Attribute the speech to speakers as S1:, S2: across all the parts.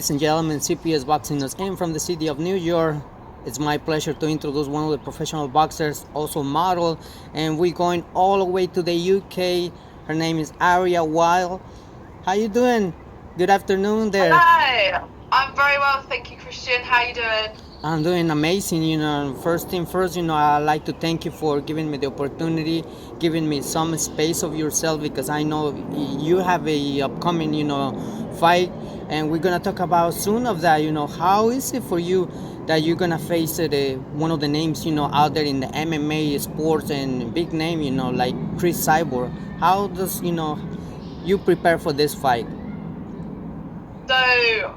S1: ladies and gentlemen, Cpsboxingnewsinc from the city of New York. It's my pleasure to introduce one of the professional boxers, also model, and we're going all the way to the UK. Her name is Aria. How you doing? Good afternoon there.
S2: Hello, I'm very well, thank you, Christian. How you doing?
S1: I'm doing amazing. First thing first, I'd like to thank you for giving me the opportunity, giving me some space of yourself, because I know you have a upcoming, fight, and we're gonna talk about soon of that. How is it for you that you're gonna face one of the names, out there in the MMA sports and big name, like Cris Cyborg? How does, you prepare for this fight?
S2: So,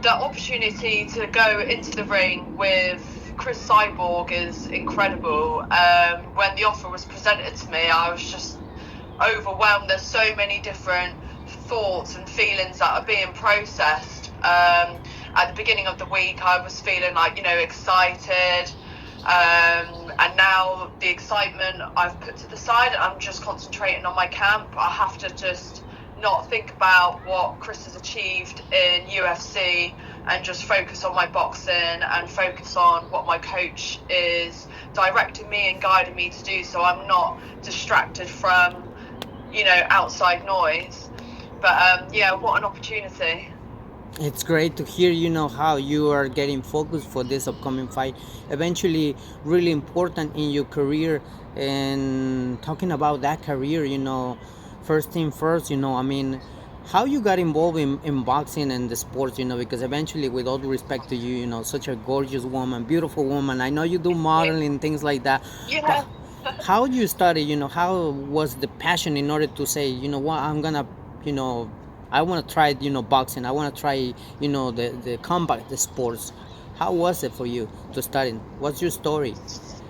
S2: the opportunity to go into the ring with Cris Cyborg is incredible. When the offer was presented to me, I was just overwhelmed. There's so many different thoughts and feelings that are being processed. At the beginning of the week, I was feeling like, excited. And now the excitement I've put to the side, I'm just concentrating on my camp. I have to just not think about what Cris has achieved in UFC and just focus on my boxing and focus on what my coach is directing me and guiding me to do, so I'm not distracted from, outside noise. But what an opportunity.
S1: It's great to hear, how you are getting focused for this upcoming fight. Eventually, really important in your career. And talking about that career, first thing first, how you got involved in boxing and the sports, because eventually, with all due respect to you, such a gorgeous woman, beautiful woman. I know you do modeling, things like that.
S2: Yeah.
S1: But how you started, how was the passion in order to say, what, I'm gonna, I want to try, boxing. I want to try, the combat, the sports. How was it for you to start? What's your story?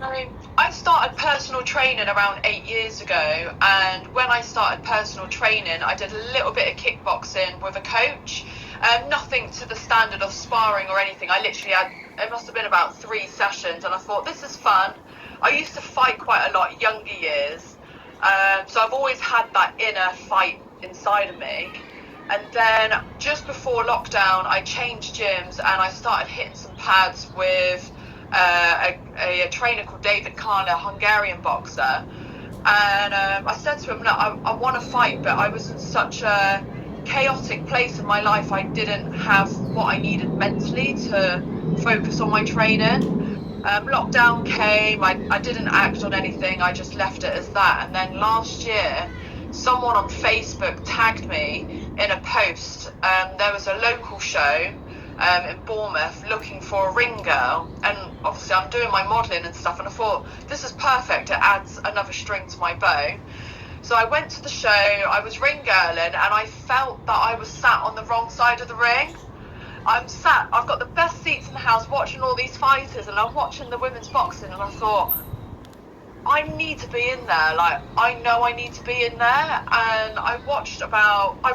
S2: I started personal training around 8 years ago, and when I started personal training, I did a little bit of kickboxing with a coach. Nothing to the standard of sparring or anything. I literally had, it must have been about 3 sessions, and I thought, this is fun. I used to fight quite a lot younger years, so I've always had that inner fight inside of me. And then just before lockdown, I changed gyms and I started hitting some pads with a trainer called David Kahn, a Hungarian boxer. And I said to him, look, I want to fight, but I was in such a chaotic place in my life. I didn't have what I needed mentally to focus on my training. Lockdown came, I didn't act on anything, I just left it as that. And then last year, someone on Facebook tagged me in a post. There was a local show in Bournemouth looking for a ring girl, and obviously I'm doing my modelling and stuff, and I thought, this is perfect, it adds another string to my bow. So I went to the show, I was ring girling, and I felt that I was sat on the wrong side of the ring. I've got the best seats in the house watching all these fighters, and I'm watching the women's boxing, and I thought, I need to be in there. Like, I know I need to be in there. And I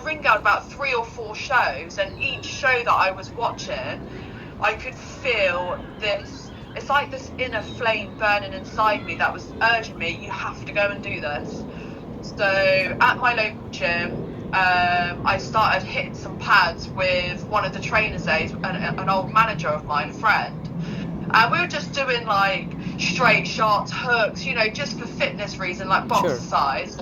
S2: ring out about 3 or 4 shows, and each show that I was watching, I could feel this, it's like this inner flame burning inside me that was urging me, you have to go and do this. So at my local gym, I started hitting some pads with one of the trainers, an old manager of mine, a friend. And we were just doing like straight shots, hooks, just for fitness reason, like boxer size.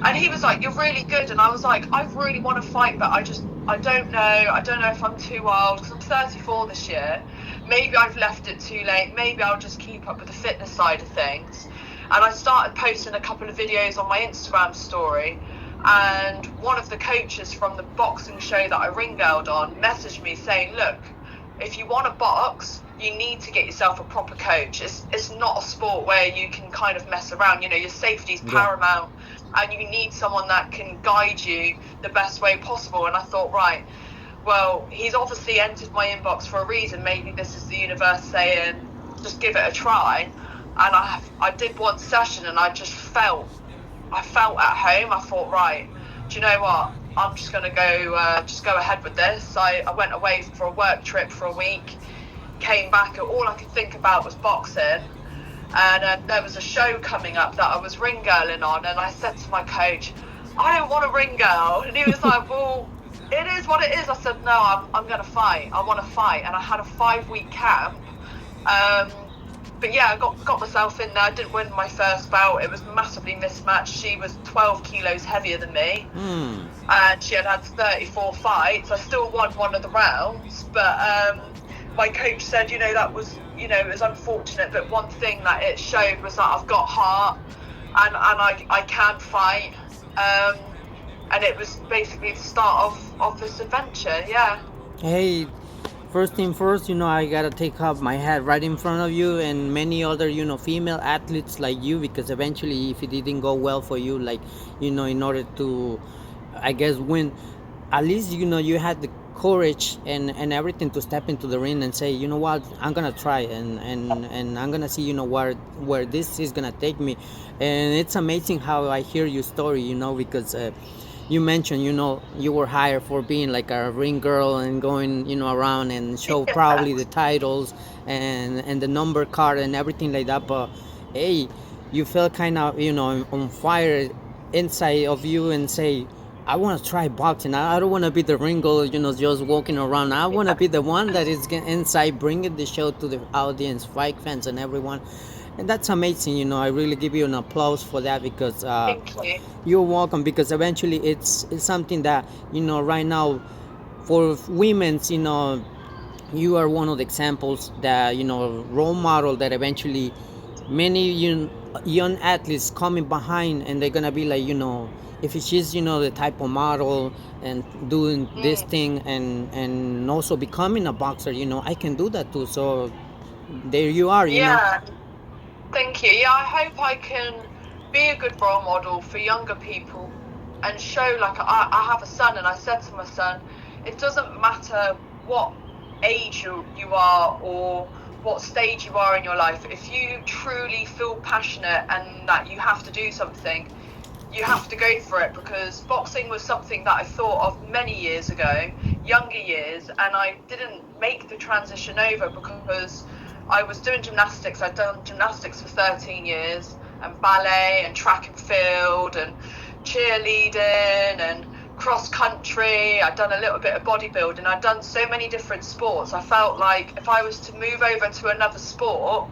S2: And he was like, you're really good. And I was like, I really want to fight, but I don't know. I don't know if I'm too old, because I'm 34 this year. Maybe I've left it too late. Maybe I'll just keep up with the fitness side of things. And I started posting a couple of videos on my Instagram story. And one of the coaches from the boxing show that I ring girled on messaged me saying, look, if you want to box, you need to get yourself a proper coach. It's not a sport where you can kind of mess around. Your safety's paramount, and you need someone that can guide you the best way possible. And I thought, right, well, he's obviously entered my inbox for a reason. Maybe this is the universe saying, just give it a try. And I did one session, and I felt at home. I thought, right, do you know what? I'm just going to go ahead with this. I went away for a work trip for a week, came back, and all I could think about was boxing. And there was a show coming up that I was ring girling on, and I said to my coach, I don't want a ring girl. And he was like, well, it is what it is. I said, no, I'm going to fight. I want to fight. And I had a 5-week camp. But yeah, I got myself in there. I didn't win my first bout. It was massively mismatched. She was 12 kilos heavier than me. And she had 34 fights. I still won one of the rounds. But my coach said, that was, it was unfortunate. But one thing that it showed was that I've got heart and I can fight. And it was basically the start of this adventure, yeah.
S1: Hey, first thing first, I gotta take off my hat right in front of you and many other, female athletes like you, because eventually, if it didn't go well for you, like, in order to, I guess, win, at least, you had the courage and everything to step into the ring and say, you know what, I'm gonna try and I'm gonna see, where this is gonna take me. And it's amazing how I hear your story, because you mentioned, you were hired for being like a ring girl and going, around and show probably the titles and the number card and everything like that. But hey, you felt kind of, on fire inside of you and say, I want to try boxing. I don't want to be the ring girl, just walking around. I want to be the one that is inside, bringing the show to the audience, fight fans, and everyone. And that's amazing. I really give you an applause for that, because
S2: Thank you.
S1: you're welcome. Because eventually, it's something that, right now, for women's, you are one of the examples that, role model that eventually many young athletes coming behind, and they're gonna be like, if she's, the type of model and doing this thing and also becoming a boxer, I can do that too. So there you are.
S2: Yeah, thank you. Yeah, I hope I can be a good role model for younger people and show, like, I have a son, and I said to my son, it doesn't matter what age you are or what stage you are in your life. If you truly feel passionate and that you have to do something, you have to go for it, because boxing was something that I thought of many years ago, younger years, and I didn't make the transition over because I was doing gymnastics. I'd done gymnastics for 13 years, and ballet and track and field and cheerleading and cross country. I'd done a little bit of bodybuilding. I'd done so many different sports. I felt like if I was to move over to another sport,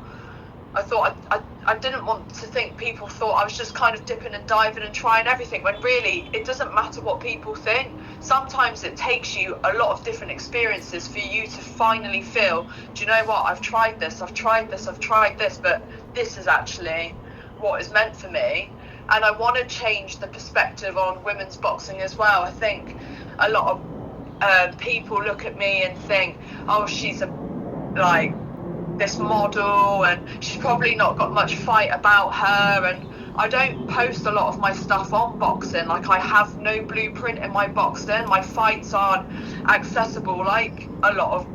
S2: I thought I didn't want to think people thought I was just kind of dipping and diving and trying everything, when really it doesn't matter what people think. Sometimes it takes you a lot of different experiences for you to finally feel, do you know what, I've tried this, but this is actually what is meant for me. And I want to change the perspective on women's boxing as well. I think a lot of people look at me and think, oh, she's this model and she's probably not got much fight about her. And I don't post a lot of my stuff on boxing. Like, I have no blueprint in my boxing. My fights aren't accessible like a lot of,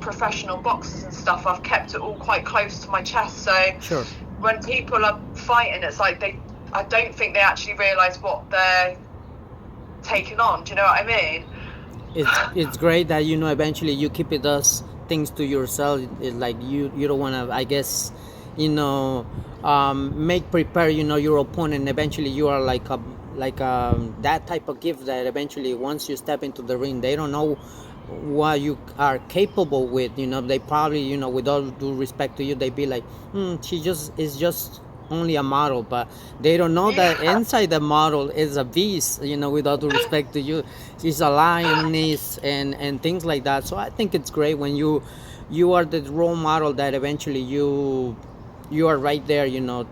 S2: professional boxers and stuff. I've kept it all quite close to my chest. So
S1: Sure.
S2: When people are fighting, it's like I don't think they actually realise what they're taking on. Do you know what I mean?
S1: It's great that, eventually you keep it those things to yourself. It's like you don't want to, I guess, prepare, your opponent. Eventually you are like that type of gift that eventually, once you step into the ring, they don't know what you are capable with. They probably, with all due respect to you, they be like, she just is just only a model. But they don't know that inside the model is a beast, with all due respect to you. She's a lioness and things like that. So I think it's great when you are the role model that eventually you are right there,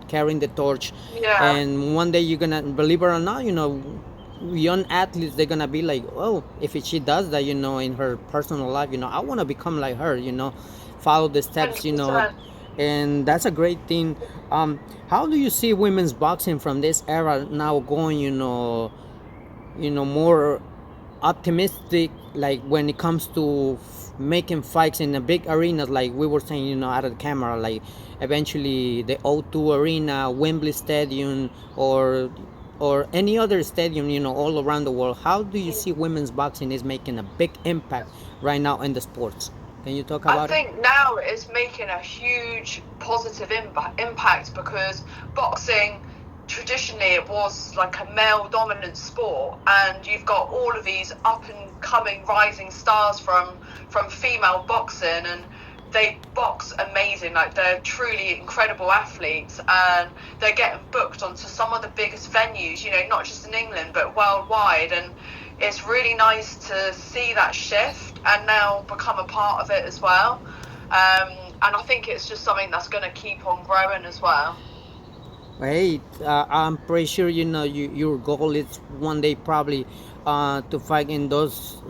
S1: carrying the torch.
S2: Yeah.
S1: And one day you're gonna, believe it or not, young athletes, they're gonna be like, oh, if she does that, in her personal life, I want to become like her, follow the steps,
S2: 100%.
S1: and that's a great thing. How do you see women's boxing from this era now going, more optimistic, like when it comes to making fights in the big arenas, like we were saying, out of the camera, like eventually the O2 Arena, Wembley Stadium, or any other stadium, all around the world. How do you see women's boxing is making a big impact right now in the sports? Can you talk
S2: I
S1: about it?
S2: think now it's making a huge positive impact, because boxing traditionally it was like a male dominant sport, and you've got all of these up and coming rising stars from female boxing, and they box amazing. Like, they're truly incredible athletes, and they're getting booked onto some of the biggest venues, you know, not just in England but worldwide. And it's really nice to see that shift and now become a part of it as well. And I think it's just something that's going to keep on growing as well.
S1: Right. I'm pretty sure your goal is one day probably to fight in those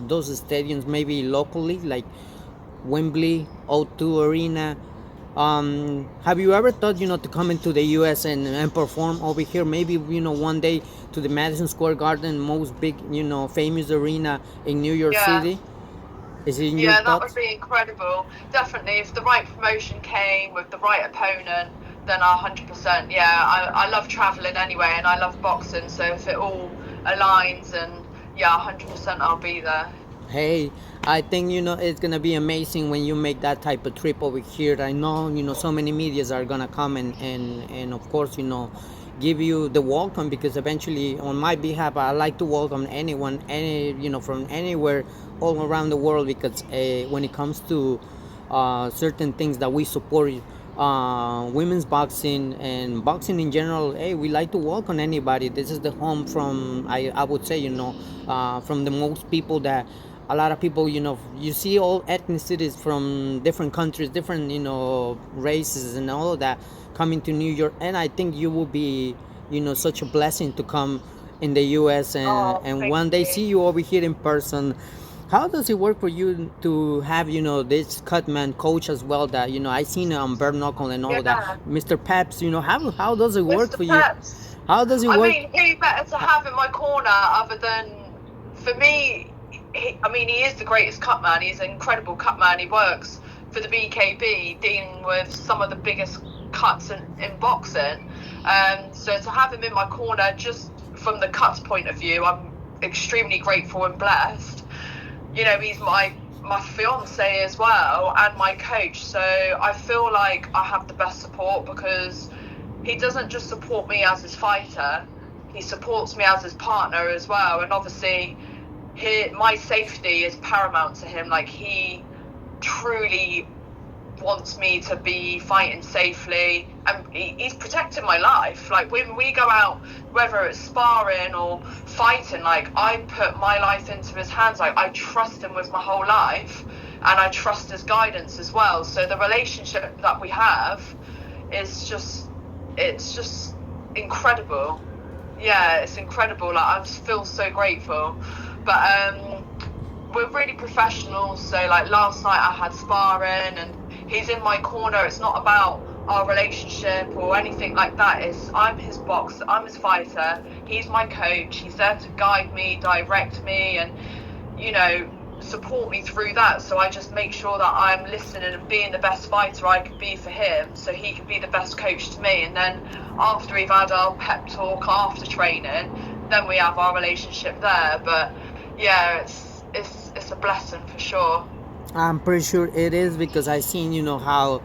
S1: stadiums, maybe locally, like Wembley, O2 Arena. Have you ever thought to come into the U.S. and perform over here? Maybe one day to the Madison Square Garden, most big famous arena in New York
S2: Yeah.
S1: City. Is it in your
S2: Yeah, that would
S1: thoughts?
S2: be incredible. Definitely, if the right promotion came with the right opponent, then 100%. Yeah, I love traveling anyway, and I love boxing. So if it all aligns, and yeah, 100%, I'll be there.
S1: Hey, I think it's gonna be amazing when you make that type of trip over here. I know so many medias are gonna come and of course give you the welcome, because eventually on my behalf I like to welcome anyone, from anywhere all around the world, because when it comes to certain things that we support, women's boxing and boxing in general, hey, we like to welcome anybody. This is the home from, I would say, from the most people that a lot of people, you see all ethnicities from different countries, different races and all of that coming to New York. And I think you will be such a blessing to come in the US
S2: Oh,
S1: and
S2: thank
S1: one day
S2: you.
S1: see you over here in person. How does it work for you to have this Cutman coach as well, that I seen on bare knuckle and all of that,
S2: Yeah,
S1: Mr. Pepps? How does it work
S2: Mr.
S1: for you?
S2: Pepps.
S1: How does it
S2: I
S1: work?
S2: mean, who better to have in my corner other than, for me, he is the greatest cut man. He's an incredible cut man. He works for the BKB, dealing with some of the biggest cuts in boxing. So to have him in my corner, just from the cuts point of view, I'm extremely grateful and blessed. He's my fiance as well, and my coach. So I feel like I have the best support, because he doesn't just support me as his fighter, he supports me as his partner as well. And obviously, my safety is paramount to him. Like, he truly wants me to be fighting safely, and he's protecting my life. Like, when we go out, whether it's sparring or fighting, like, I put my life into his hands. Like, I trust him with my whole life, and I trust his guidance as well. So the relationship that we have is just, it's just incredible. Yeah, it's incredible. Like, I just feel so grateful. But we're really professional. So, like, last night I had sparring, and he's in my corner. It's not about our relationship or anything like that. I'm his boxer, I'm his fighter. He's my coach. He's there to guide me, direct me, and support me through that. So I just make sure that I'm listening and being the best fighter I can be for him, so he can be the best coach to me. And then after we've had our pep talk after training, then we have our relationship there. But yeah, it's a blessing for sure.
S1: I'm pretty sure it is, because I seen how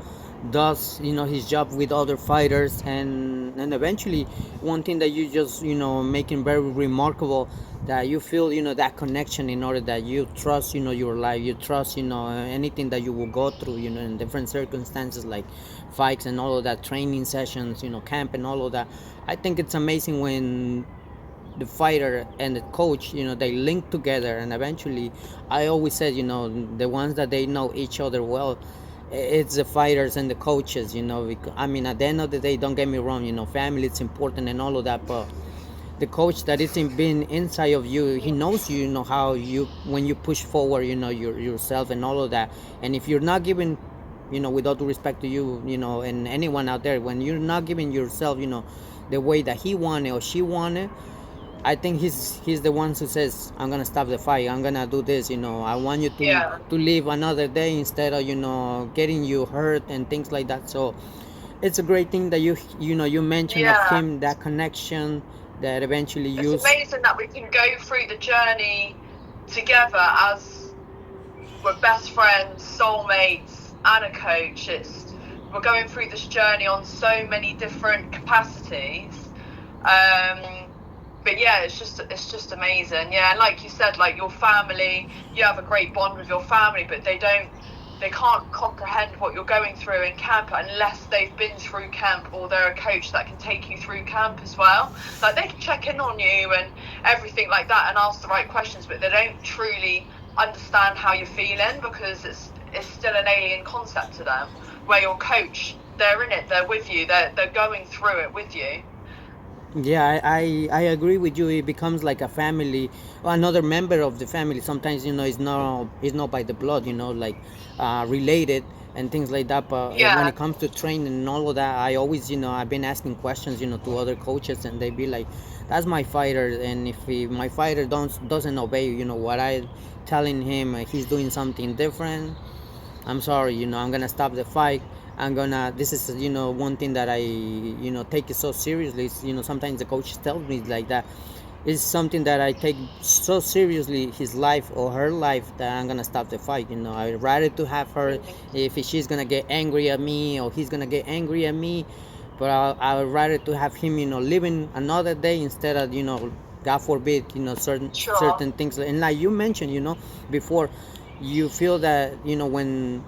S1: does his job with other fighters, and eventually one thing that you just making very remarkable, that you feel that connection, in order that you trust your life, you trust anything that you will go through in different circumstances, like fights and all of that, training sessions, camp and all of that. I think it's amazing when the fighter and the coach they link together, and eventually, I always said the ones that they know each other well, it's the fighters and the coaches, because, I mean, at the end of the day, don't get me wrong, family is important and all of that, but the coach that is being inside of you, he knows how you, when you push forward yourself and all of that. And if you're not giving, with all due respect to you, and anyone out there, when you're not giving yourself the way that he wanted or she wanted, I think he's the one who says, I'm gonna stop the fight, I'm gonna do this, I want you
S2: Yeah,
S1: to live another day, instead of getting you hurt and things like that. So it's a great thing that you mentioned of
S2: yeah.
S1: him, that connection that eventually
S2: It's
S1: use.
S2: amazing that we can go through the journey together as we're best friends, soulmates, and a coach. We're going through this journey on so many different capacities, But yeah, it's just amazing. Yeah, and like you said, like your family, you have a great bond with your family, but they can't comprehend what you're going through in camp unless they've been through camp, or they're a coach that can take you through camp as well. Like, they can check in on you and everything like that and ask the right questions, but they don't truly understand how you're feeling, because it's still an alien concept to them. Where your coach, they're in it, they're with you, they're going through it with you.
S1: Yeah, I agree with you. It becomes like a family, another member of the family. Sometimes it's not by the blood, like related and things like that. But when
S2: Yeah,
S1: it comes to training and all of that, I always I've been asking questions to other coaches, and they be like, "That's my fighter, and if my fighter doesn't obey what I telling him, he's doing something different. I'm sorry, I'm gonna stop the fight. This is, one thing that I, take it so seriously. Sometimes the coach tells me like that. It's something that I take so seriously, his life or her life, that I'm gonna stop the fight. I'd rather to have her, if she's gonna get angry at me or he's gonna get angry at me, but I would rather to have him, living another day instead of, God forbid,
S2: sure.
S1: certain things. And like you mentioned, before, you feel that when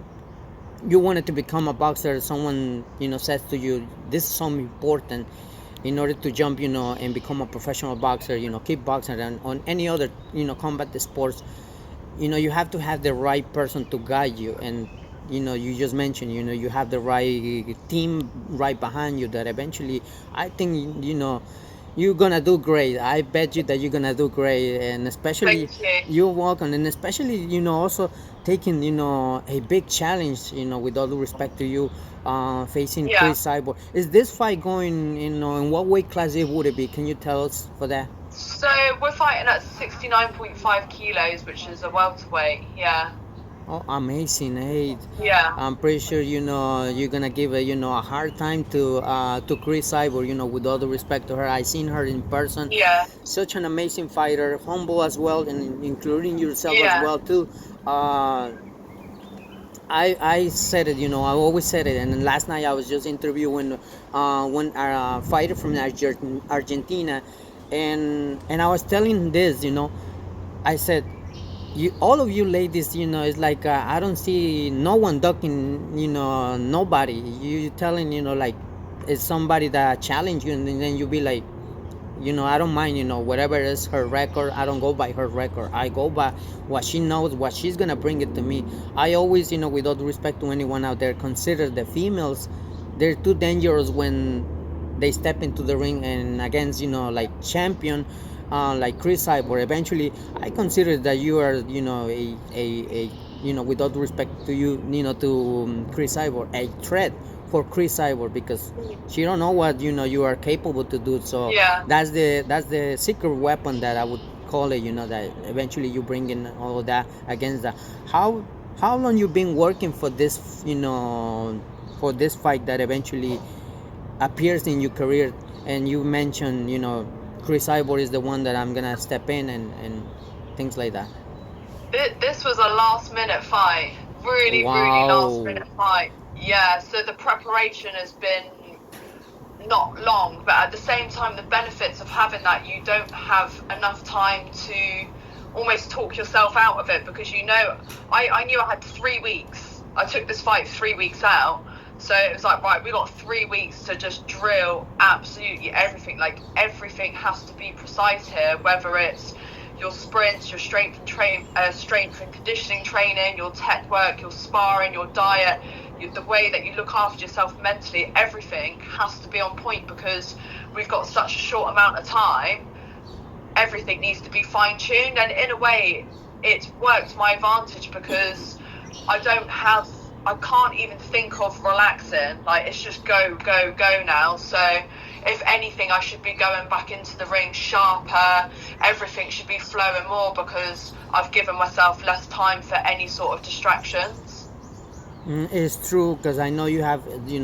S1: you wanted to become a boxer, someone says to you, this is so important in order to jump and become a professional boxer, kickboxer and on any other combat sports. You have to have the right person to guide you, and you just mentioned you have the right team right behind you, that eventually I think you're gonna do great. I bet you that you're gonna do great, and especially
S2: Thank you.
S1: you're welcome, and especially also taking a big challenge. With all due respect to you, facing
S2: Yeah.
S1: Cris Cyborg. Is this fight going? In what weight class it would it be? Can you tell us for that?
S2: So we're fighting at 69.5 kilos, which is a welterweight. Yeah.
S1: Oh, amazing! Hey,
S2: Yeah.
S1: I'm pretty sure you're gonna give a hard time to Cris Cyborg. With all the respect to her, I seen her in person.
S2: Yeah.
S1: Such an amazing fighter, humble as well, and including yourself as
S2: Yeah.
S1: well too. Uh, I said it. I always said it. And then last night I was just interviewing one fighter from Argentina, and I was telling this. I said, all of you ladies, it's like I don't see no one ducking, nobody. You telling, like it's somebody that challenge you, and then you be like, I don't mind, whatever is her record. I don't go by her record. I go by what she knows, what she's gonna bring it to me. I always, with all due respect to anyone out there, consider the females, they're too dangerous when they step into the ring and against, like champion, like Cris Cyborg. Eventually, I consider that you are, with all due respect to you, to Cris Cyborg, a threat for Cris Cyborg, because she don't know what you are capable to do. So
S2: Yeah.
S1: that's the secret weapon that I would call it. That eventually you bring in all of that against that. How how long you been working for this? For this fight that eventually appears in your career, and you mentioned Cris Cyborg is the one that I'm gonna step in and things like that.
S2: This was a last minute fight. Really, really last
S1: Wow.
S2: minute fight. Yeah. So the preparation has been not long, but at the same time, the benefits of having that, you don't have enough time to almost talk yourself out of it, because I knew I had 3 weeks. I took this fight 3 weeks out. So it was like, right, we got 3 weeks to just drill absolutely everything. Like, everything has to be precise here, whether it's your sprints, your strength and conditioning training, your tech work, your sparring, your diet, the way that you look after yourself mentally. Everything has to be on point, because we've got such a short amount of time. Everything needs to be fine-tuned, and in a way it's worked to my advantage, because I can't even think of relaxing. Like, it's just go, go, go now. So if anything, I should be going back into the ring sharper. Everything should be flowing more, because I've given myself less time for any sort of distractions.
S1: It's true, because I know you have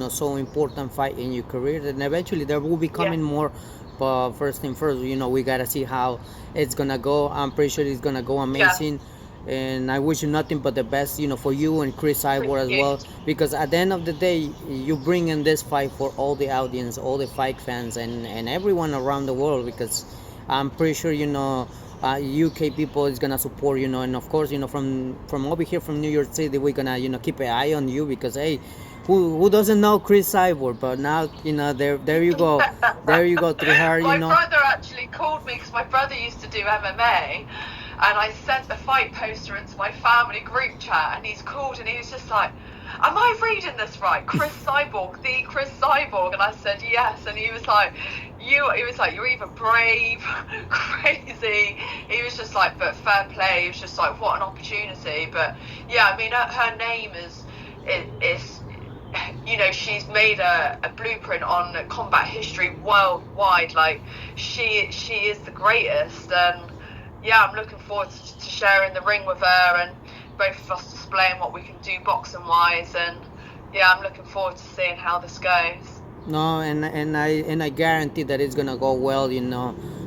S1: so important fight in your career, and eventually there will be
S2: Yeah.
S1: coming more. But first thing first, we gotta see how it's gonna go. I'm pretty sure it's gonna go
S2: Yeah.
S1: amazing. and I wish you nothing but the best, for you and Cris
S2: Thank
S1: Cyborg as
S2: you.
S1: well. Because at the end of the day, you bring in this fight for all the audience, all the fight fans, and everyone around the world. Because I'm pretty sure UK people is gonna support, and of course, from over here from New York City, we're gonna keep an eye on you because hey. Who doesn't know Cris Cyborg? But now there you go through her,
S2: My brother actually called me because my brother used to do MMA, and I sent the fight poster into my family group chat, and he's called and he was just like, "Am I reading this right? Cris Cyborg, the Cris Cyborg?" And I said yes, and he was like, "You're either brave, crazy." He was just like, "But fair play." He was just like, "What an opportunity!" But yeah, I mean, her name is she's made a blueprint on combat history worldwide. Like she is the greatest, and yeah, I'm looking forward to sharing the ring with her and both of us displaying what we can do boxing wise. And yeah, I'm looking forward to seeing how this goes.
S1: No, and I guarantee that it's gonna go well.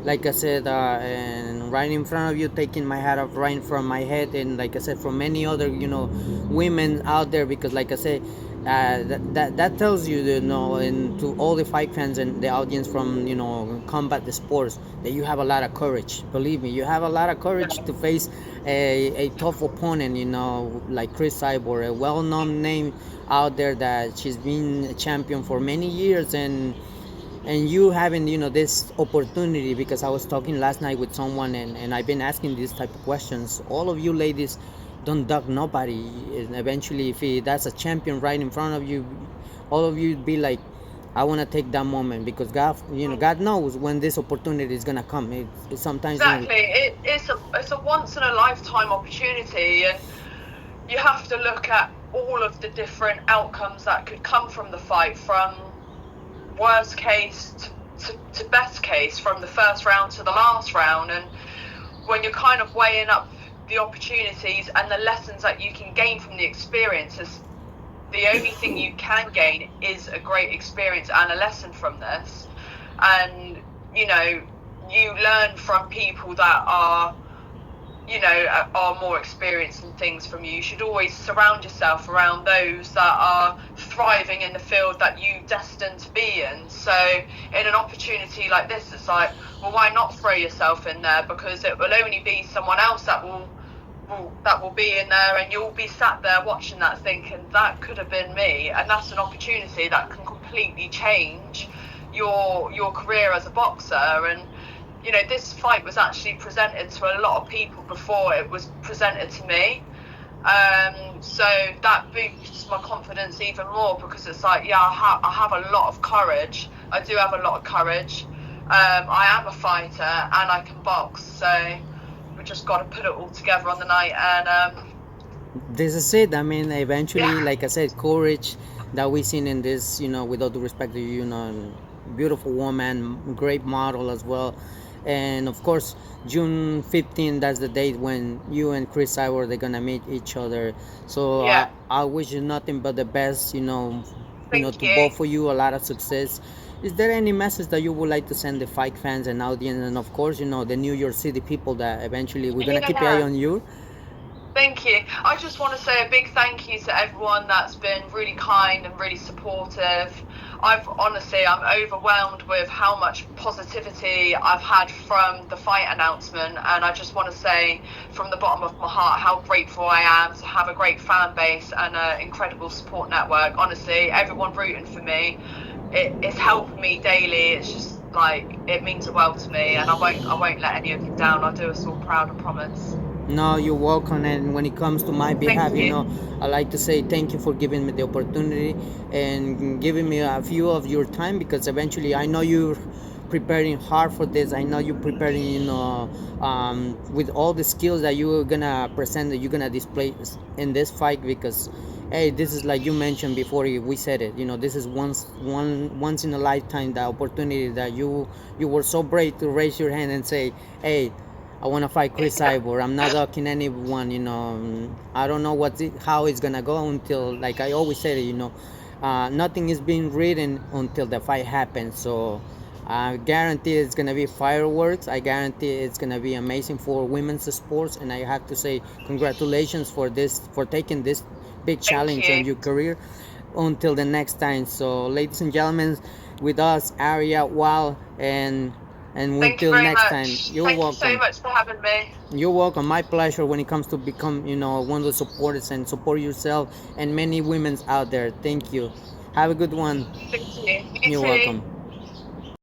S1: Like I said, and right in front of you, taking my hat off right from my head, and like I said, from many other women out there, because like I said, that tells you, and to all the fight fans and the audience from combat the sports, that you have a lot of courage. Believe me, you have a lot of courage to face a tough opponent. Like Cris Cyborg, a well-known name out there, that she's been a champion for many years, and you having this opportunity. Because I was talking last night with someone, and I've been asking these type of questions. All of you ladies don't duck nobody, and eventually if that's a champion right in front of you, all of you be like, I want to take that moment, because God knows when this opportunity is gonna come. It sometimes
S2: Exactly, it's a once in a lifetime opportunity, and you have to look at all of the different outcomes that could come from the fight, from worst case to best case, from the first round to the last round. And when you're kind of weighing up the opportunities and the lessons that you can gain from the experiences, the only thing you can gain is a great experience and a lesson from this. And you learn from people that are more experienced in things from you. You should always surround yourself around those that are thriving in the field that you destined to be in. So in an opportunity like this, it's like, well, why not throw yourself in there? Because it will only be someone else that will be in there, and you'll be sat there watching that thinking, that could have been me. And that's an opportunity that can completely change your career as a boxer. And this fight was actually presented to a lot of people before it was presented to me. So that boosts my confidence even more, because it's like, yeah, I have a lot of courage. I do have a lot of courage. I am a fighter and I can box. So we just got to put it all together on the night. And
S1: this is it. I mean, eventually, like I said, courage that we seen in this, with all due respect to beautiful woman, great model as well. And of course, June 15th, that's the date when you and Cris Cyborg, they're gonna meet each other. So
S2: yeah,
S1: I wish you nothing but the best,
S2: thank
S1: to
S2: you.
S1: both of you, a lot of success. Is there any message that you would like to send the fight fans and audience, and of course, the New York City people, that eventually we're gonna keep an eye on you?
S2: Thank you. I just want to say a big thank you to everyone that's been really kind and really supportive. I'm overwhelmed with how much positivity I've had from the fight announcement, and I just want to say from the bottom of my heart how grateful I am to have a great fan base and an incredible support network. Honestly, everyone rooting for me, it's helping me daily. It's just like, it means the world to me, and I won't let any of you down. I'll do us all proud, I promise.
S1: No, you're welcome. And when it comes to my behalf,
S2: Thank you.
S1: I like to say thank you for giving me the opportunity and giving me a few of your time, because eventually I know you're preparing hard for this. I know you're preparing, with all the skills that you're gonna present, that you're gonna display in this fight. Because, hey, this is like you mentioned before. We said it. This is once in a lifetime, the opportunity that you were so brave to raise your hand and say, hey, I want to fight Cris Cyborg. I'm not ducking anyone. I don't know how it's gonna go until, like I always say, nothing is being written until the fight happens. So I guarantee it's gonna be fireworks. I guarantee it's gonna be amazing for women's sports, and I have to say congratulations for this, for taking this big
S2: Thank
S1: challenge on
S2: you.
S1: your career. Until the next time. So, ladies and gentlemen, with us, Aria, Wow, and
S2: Thank you
S1: until
S2: very
S1: next time,
S2: much.
S1: you're
S2: Thank you so
S1: welcome.
S2: much for having me.
S1: You're welcome. My pleasure when it comes to become, one of the supporters and support yourself and many women's out there. Thank you. Have a good one.
S2: Thank you. You
S1: You're
S2: too.
S1: welcome.